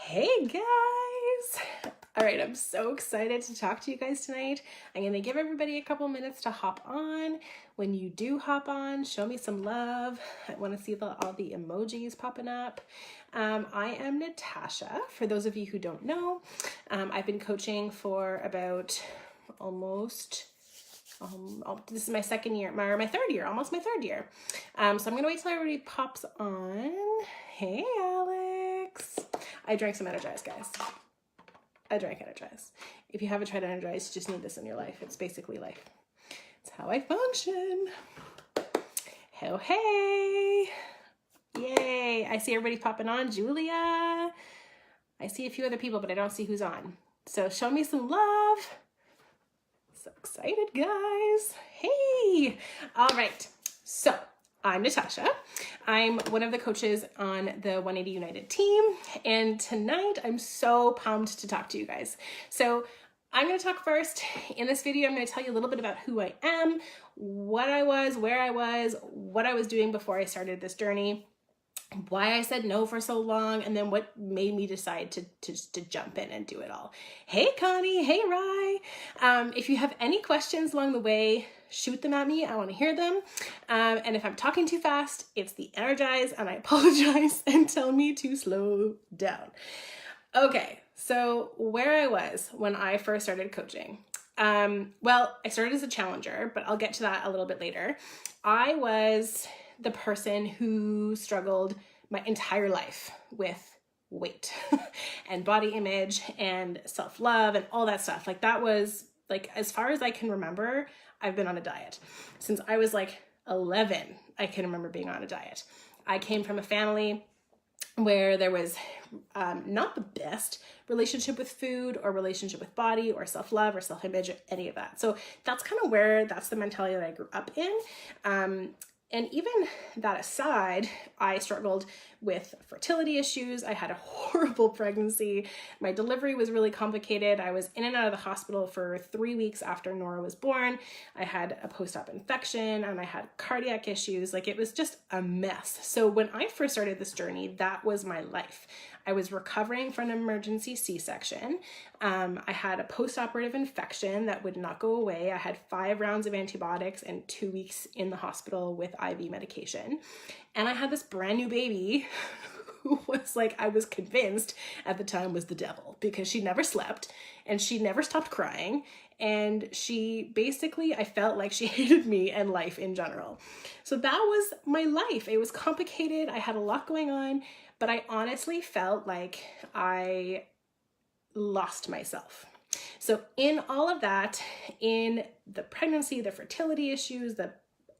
Hey guys! All right, I'm so excited to talk to you guys tonight. I'm going to give everybody a couple minutes to hop on. When you do hop on, show me some love. I want to see all the emojis popping up. I am Natasha. For those of you who don't know, I've been coaching for about almost this is my second year, my third year, almost my third year. So I'm gonna wait till everybody pops on. Hey, Alex. I drank some Energize, guys. I drank Energize. If you haven't tried Energize, you just need this in your life. It's basically life. It's how I function. Oh, hey. Yay. I see everybody popping on. Julia. I see a few other people, but I don't see who's on. So show me some love. So excited, guys. Hey. All right. So I'm Natasha. I'm one of the coaches on the 180 United team. And tonight I'm so pumped to talk to you guys. So I'm going to talk first. In this video, I'm going to tell you a little bit about who I am, what I was, where I was, what I was doing before I started this journey, why I said no for so long, and then what made me decide to jump in and do it all. Hey, Connie. Hey, Rye. If you have any questions along the way, shoot them at me. I want to hear them. And if I'm talking too fast, it's the Energize, and I apologize, and tell me to slow down. Okay, so where I was when I first started coaching. Well, I started as a challenger, but I'll get to that a little bit later. I was the person who struggled my entire life with weight and body image and self-love and all that stuff. Like that was like, as far as I can remember, I've been on a diet. Since I was like 11, I can remember being on a diet. I came from a family where there was not the best relationship with food or relationship with body or self-love or self-image or any of that. So that's kind of that's the mentality that I grew up in. And even that aside, I struggled with fertility issues. I had a horrible pregnancy. My delivery was really complicated. I was in and out of the hospital for 3 weeks after Nora was born. I had a post-op infection and I had cardiac issues. Like it was just a mess. So when I first started this journey, that was my life. I was recovering from an emergency C-section. I had a post-operative infection that would not go away. I had 5 rounds of antibiotics and 2 weeks in the hospital with IV medication. And I had this brand new baby who was like, I was convinced at the time was the devil because she never slept and she never stopped crying. And she basically, I felt like she hated me and life in general. So that was my life. It was complicated. I had a lot going on, but I honestly felt like I lost myself. So in all of that, in the pregnancy, the fertility issues,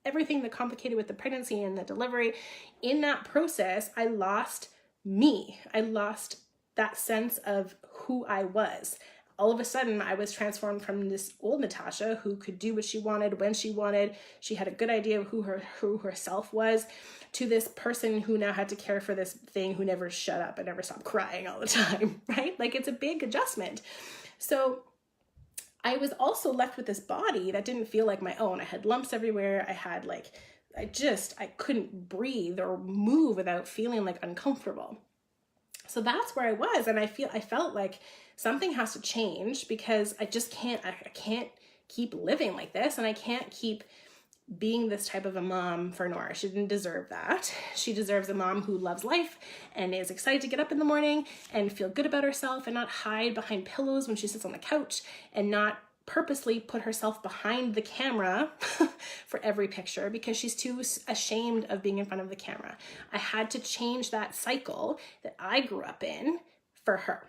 everything that complicated with the pregnancy and the delivery, in that process, I lost me. I lost that sense of who I was. All of a sudden, I was transformed from this old Natasha who could do what she wanted, when she wanted. She had a good idea of who herself was, to this person who now had to care for this thing who never shut up and never stopped crying all the time, right? Like it's a big adjustment. So I was also left with this body that didn't feel like my own. I had lumps everywhere. I had I couldn't breathe or move without feeling like uncomfortable. So that's where I was. And I felt like something has to change because I can't keep living like this. And I can't keep being this type of a mom for Nora. She didn't deserve that. She deserves a mom who loves life and is excited to get up in the morning and feel good about herself and not hide behind pillows when she sits on the couch and not purposely put herself behind the camera for every picture because she's too ashamed of being in front of the camera. I had to change that cycle that I grew up in for her.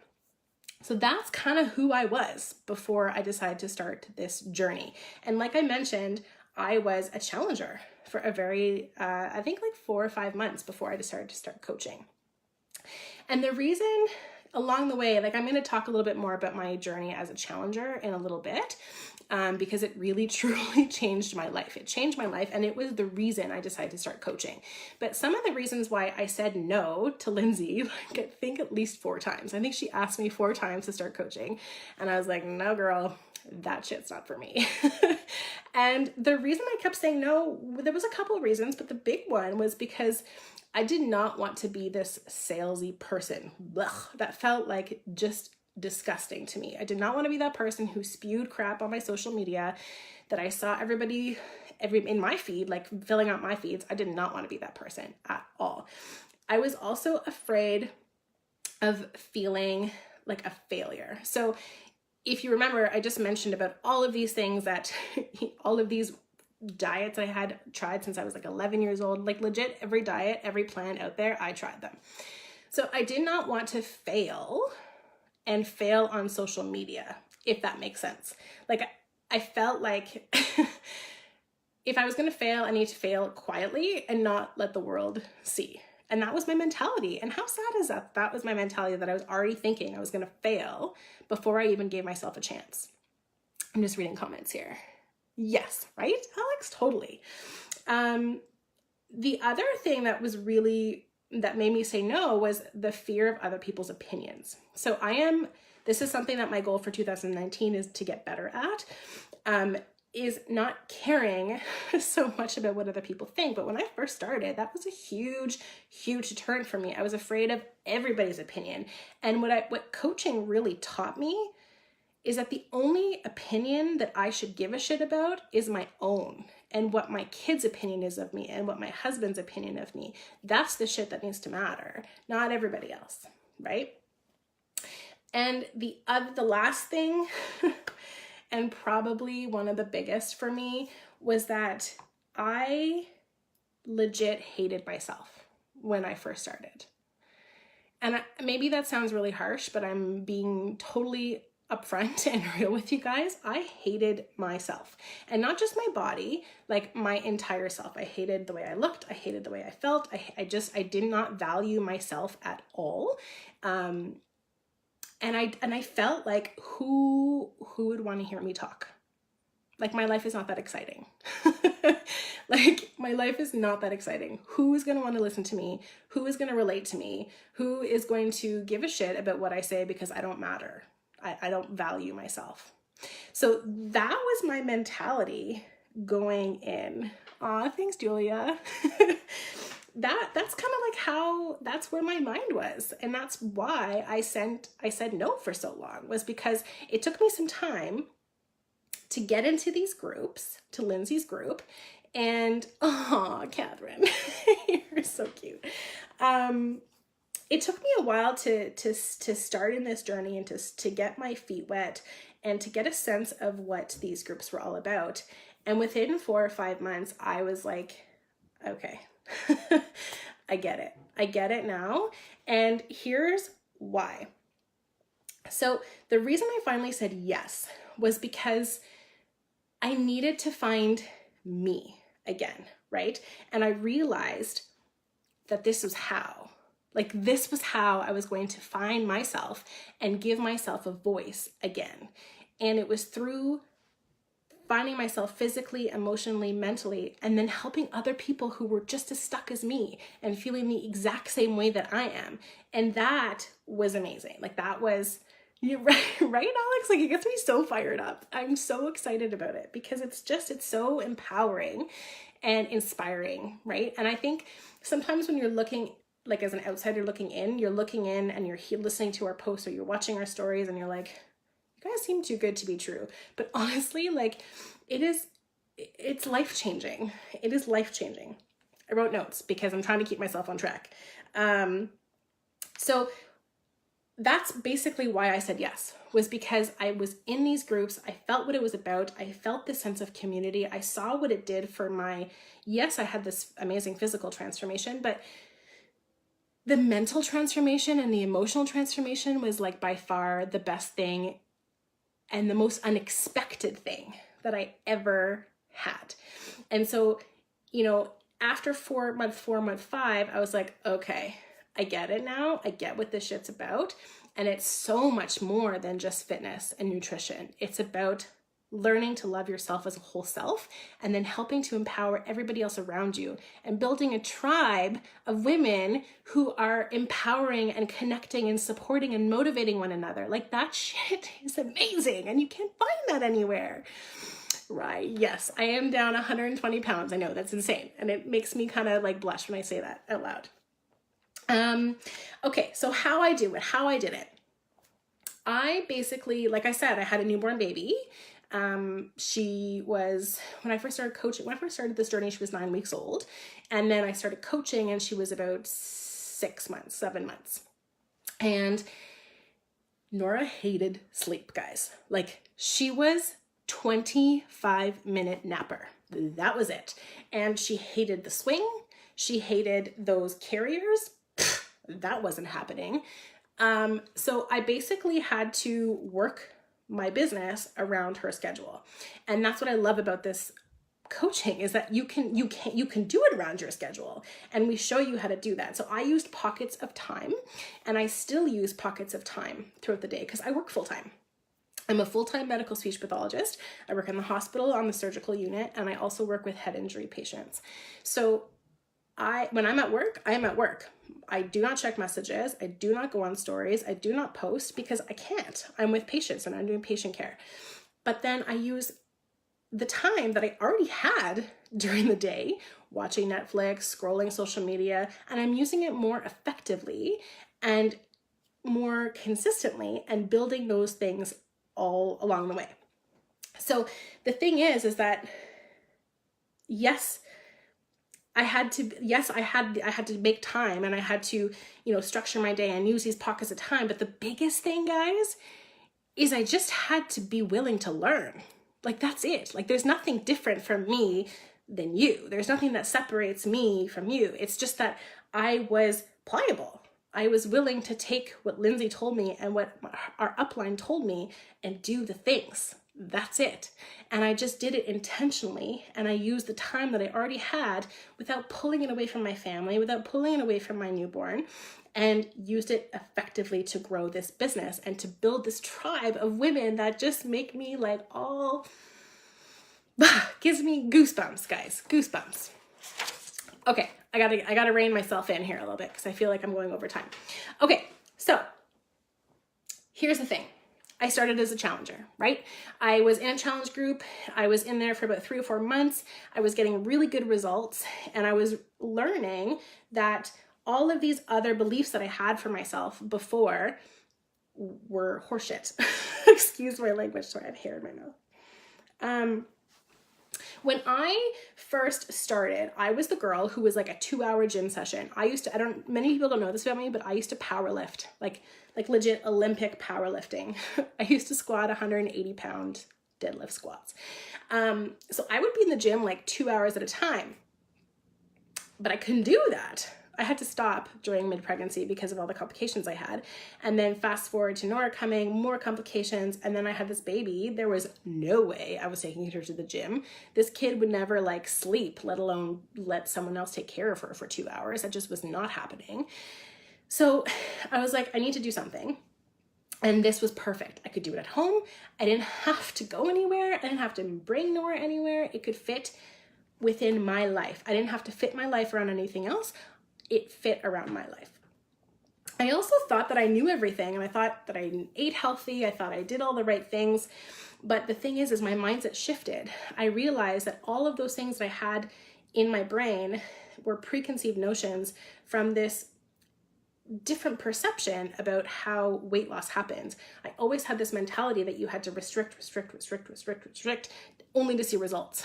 So that's kind of who I was before I decided to start this journey. And like I mentioned, I was a challenger for a very, I think like 4 or 5 months before I decided to start coaching. And the reason along the way, like I'm going to talk a little bit more about my journey as a challenger in a little bit, because it really truly changed my life. It changed my life and it was the reason I decided to start coaching. But some of the reasons why I said no to Lindsay, like I think at least 4 times. I think she asked me 4 times to start coaching and I was like, no girl, that shit's not for me. And the reason I kept saying no, there was a couple of reasons, but the big one was because I did not want to be this salesy person. Ugh, that felt like just disgusting to me. I did not want to be that person who spewed crap on my social media, that I saw everybody in my feed, like filling out my feeds. I did not want to be that person at all. I was also afraid of feeling like a failure. So if you remember, I just mentioned about all of these things that all of these diets I had tried since I was like 11 years old, like legit every diet, every plan out there, I tried them. So I did not want to fail and fail on social media, if that makes sense. Like I felt like if I was going to fail, I need to fail quietly and not let the world see. And that was my mentality. And how sad is that? That was my mentality, that I was already thinking I was going to fail before I even gave myself a chance. I'm just reading comments here. Yes, right, Alex? Totally. The other thing that made me say no was the fear of other people's opinions. So this is something that my goal for 2019 is to get better at, is not caring so much about what other people think. But when I first started, that was a huge, huge deterrent for me. I was afraid of everybody's opinion. And what coaching really taught me is that the only opinion that I should give a shit about is my own, and what my kid's opinion is of me and what my husband's opinion of me. That's the shit that needs to matter, not everybody else, right? And the last thing, and probably one of the biggest for me, was that I legit hated myself when I first started. And maybe that sounds really harsh, but I'm being totally upfront and real with you guys. I hated myself, and not just my body, like my entire self. I hated the way I looked. I hated the way I felt. I did not value myself at all. And I felt like who would want to hear me talk? Like, my life is not that exciting. Like, my life is not that exciting. Who is going to want to listen to me? Who is going to relate to me? Who is going to give a shit about what I say because I don't matter? I don't value myself. So that was my mentality going in. Aw, thanks, Julia. That's kind of like that's where my mind was. And that's why I said no for so long, was because it took me some time to get into these groups, to Lindsay's group. And, oh, Catherine, you're so cute. It took me a while to start in this journey and to get my feet wet and to get a sense of what these groups were all about. And within 4 or 5 months, I was like, okay, I get it. I get it now. And here's why. So the reason I finally said yes was because I needed to find me again, right? And I realized that this was how. Like, this was how I was going to find myself and give myself a voice again. And it was through finding myself physically, emotionally, mentally, and then helping other people who were just as stuck as me and feeling the exact same way that I am. And that was amazing. Like, that was, you're right, Alex? Like, it gets me so fired up. I'm so excited about it because it's so empowering and inspiring, right? And I think sometimes when you're looking, like, as an outsider looking in and you're listening to our posts or you're watching our stories and you're like, you guys seem too good to be true. But honestly, like, it's life-changing. It is life-changing. I wrote notes because I'm trying to keep myself on track. So that's basically why I said yes, was because I was in these groups. I felt what it was about. I felt this sense of community. I saw what it did for I had this amazing physical transformation, but the mental transformation and the emotional transformation was, like, by far the best thing and the most unexpected thing that I ever had. And so, after month 5, I was like, okay, I get it now. I get what this shit's about. And it's so much more than just fitness and nutrition. It's about learning to love yourself as a whole self, and then helping to empower everybody else around you and building a tribe of women who are empowering and connecting and supporting and motivating one another. Like, that shit is amazing, and you can't find that anywhere, try. Yes, I am down 120 pounds. I know, that's insane. And it makes me kind of like blush when I say that out loud. Okay, so how I did it. I basically, like I said, I had a newborn baby. She was, when I first started this journey, she was 9 weeks old. And then I started coaching and she was about 7 months. And Nora hated sleep, guys. Like, she was 25-minute napper. That was it. And she hated the swing. She hated those carriers. That wasn't happening. So I basically had to work my business around her schedule. And that's what I love about this coaching, is that you can do it around your schedule, and we show you how to do that. So I used pockets of time, and I still use pockets of time throughout the day because I work full-time. I'm a full-time medical speech pathologist. I work in the hospital on the surgical unit, and I also work with head injury patients. So when I'm at work, I am at work. I do not check messages. I do not go on stories. I do not post because I can't. I'm with patients and I'm doing patient care. But then I use the time that I already had during the day, watching Netflix, scrolling social media, and I'm using it more effectively and more consistently and building those things all along the way. So the thing is that yes, I had to make time, and I had to, structure my day and use these pockets of time. But the biggest thing, guys, is I just had to be willing to learn. Like, that's it. Like, there's nothing different from me than you. There's nothing that separates me from you. It's just that I was pliable. I was willing to take what Lindsay told me and what our upline told me and do the things. That's it. And I just did it intentionally, and I used the time that I already had without pulling it away from my family, without pulling it away from my newborn, and used it effectively to grow this business and to build this tribe of women that just make me like all, gives me goosebumps, guys, goosebumps. Okay, I gotta rein myself in here a little bit because I feel like I'm going over time. Okay, so here's the thing. I started as a challenger, right? I was in a challenge group. I was in there for about 3 or 4 months. I was getting really good results, and I was learning that all of these other beliefs that I had for myself before were horseshit. Excuse my language, sorry, I have hair in my mouth. When I first started, I was the girl who was like a 2-hour gym session. Many people don't know this about me, but I used to power lift, like legit Olympic powerlifting. I used to squat 180-pound deadlift squats. So I would be in the gym like 2 hours at a time, but I couldn't do that. I had to stop during mid-pregnancy because of all the complications I had. And then fast forward to Nora coming, more complications, and then I had this baby. There was no way I was taking her to the gym. This kid would never like sleep, let alone let someone else take care of her for 2 hours. That just was not happening. So I was like, I need to do something. And this was perfect. I could do it at home. I didn't have to go anywhere. I didn't have to bring Nora anywhere. It could fit within my life. I didn't have to fit my life around anything else. It fit around my life. I also thought that I knew everything, and I thought that I ate healthy. I thought I did all the right things. But the thing is my mindset shifted. I realized that all of those things that I had in my brain were preconceived notions from this different perception about how weight loss happens. I always had this mentality that you had to restrict only to see results.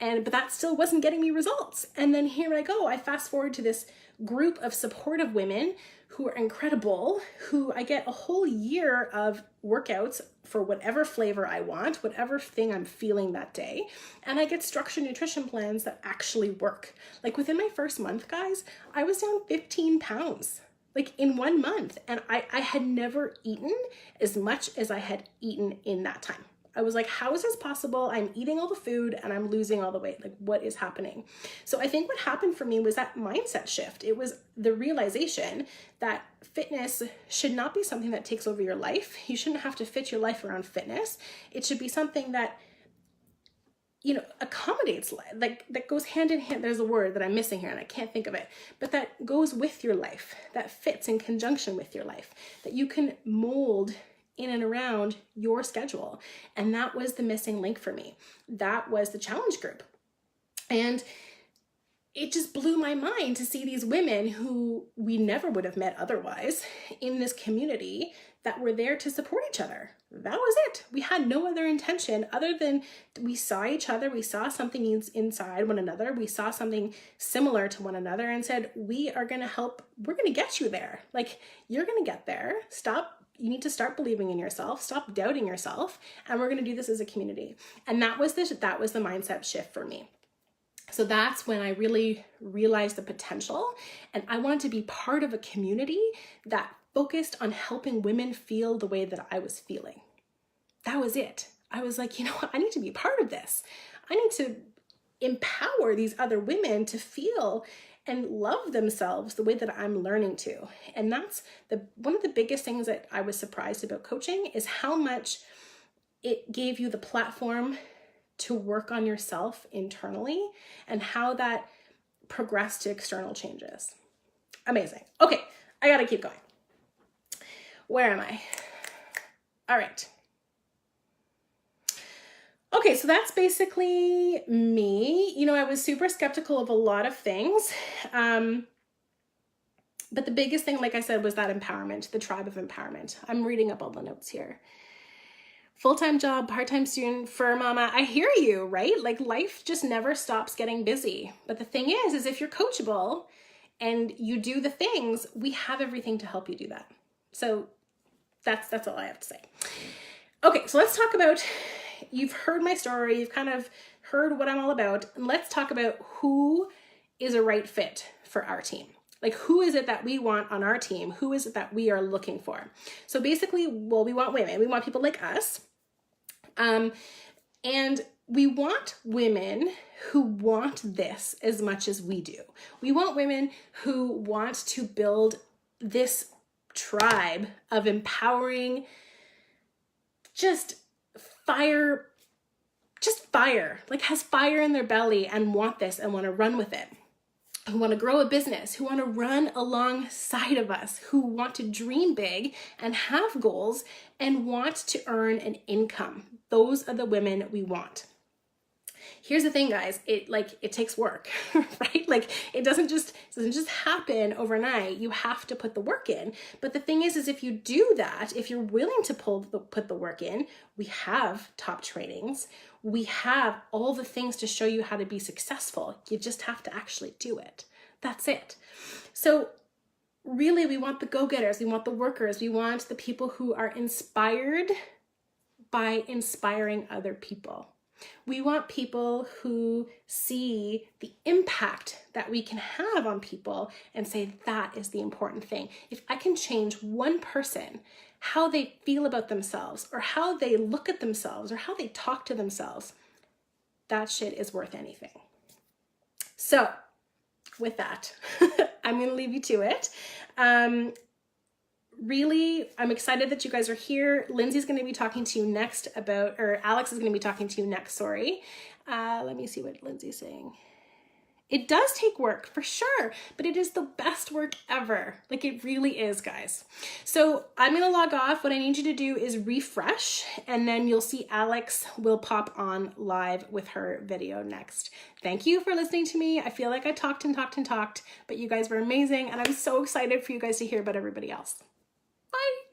But that still wasn't getting me results. And then here I go. I fast forward to this group of supportive women who are incredible, who I get a whole year of workouts for whatever flavor I want, whatever thing I'm feeling that day. And I get structured nutrition plans that actually work. Like within my first month, guys, I was down 15 pounds, like in 1 month. And I had never eaten as much as I had eaten in that time. I was like, how is this possible? I'm eating all the food and I'm losing all the weight. Like, what is happening? So I think what happened for me was that mindset shift. It was the realization that fitness should not be something that takes over your life. You shouldn't have to fit your life around fitness. It should be something that, accommodates, like that goes hand in hand. There's a word that I'm missing here and I can't think of it, but that goes with your life, that fits in conjunction with your life, that you can mold in and around your schedule. And that was the missing link for me. That was the challenge group. And it just blew my mind to see these women who we never would have met otherwise in this community that were there to support each other. That was it. We had no other intention other than we saw each other. We saw something inside one another. We saw something similar to one another and said, we are going to help. We're going to get you there. Like, you're going to get there. You need to start believing in yourself. Stop doubting yourself. And we're going to do this as a community. And that was the mindset shift for me. So that's when I really realized the potential, and I wanted to be part of a community that focused on helping women feel the way that I was feeling. That was it. I was like, you know what? I need to be part of this. I need to empower these other women to feel and love themselves the way that I'm learning to. And that's one of the biggest things that I was surprised about coaching is how much it gave you the platform to work on yourself internally and how that progressed to external changes. Amazing. Okay, I gotta keep going. Where am I? All right. Okay, so that's basically me. You know, I was super skeptical of a lot of things. But the biggest thing, like I said, was that empowerment, the tribe of empowerment. I'm reading up all the notes here. Full-time job, part-time student, fur mama. I hear you, right? Like, life just never stops getting busy. But the thing is if you're coachable and you do the things, we have everything to help you do that. So that's all I have to say. Okay, so let's talk about, you've heard my story, you've kind of heard what I'm all about. And let's talk about who is a right fit for our team. Like, who is it that we want on our team? Who is it that we are looking for? So basically, well, we want women. We want people like us. And we want women who want this as much as we do. We want women who want to build this tribe of empowering, fire, like has fire in their belly and want this and want to run with it. Who want to grow a business, who want to run alongside of us, who want to dream big and have goals and want to earn an income. Those are the women we want. Here's the thing, guys, it takes work, right? Like, it doesn't just happen overnight. You have to put the work in. But the thing is if you do that, if you're willing to put the work in, we have top trainings. We have all the things to show you how to be successful. You just have to actually do it. That's it. So really, we want the go-getters. We want the workers. We want the people who are inspired by inspiring other people. We want people who see the impact that we can have on people and say, that is the important thing. If I can change one person, how they feel about themselves or how they look at themselves or how they talk to themselves, that shit is worth anything. So with that, I'm going to leave you to it. Really, I'm excited that you guys are here. Lindsay's going to be talking to you next Alex is going to be talking to you next, sorry. Let me see what Lindsay's saying. It does take work for sure, but it is the best work ever. Like, it really is, guys. So I'm going to log off. What I need you to do is refresh, and then you'll see Alex will pop on live with her video next. Thank you for listening to me. I feel like I talked, but you guys were amazing, and I'm so excited for you guys to hear about everybody else. Bye.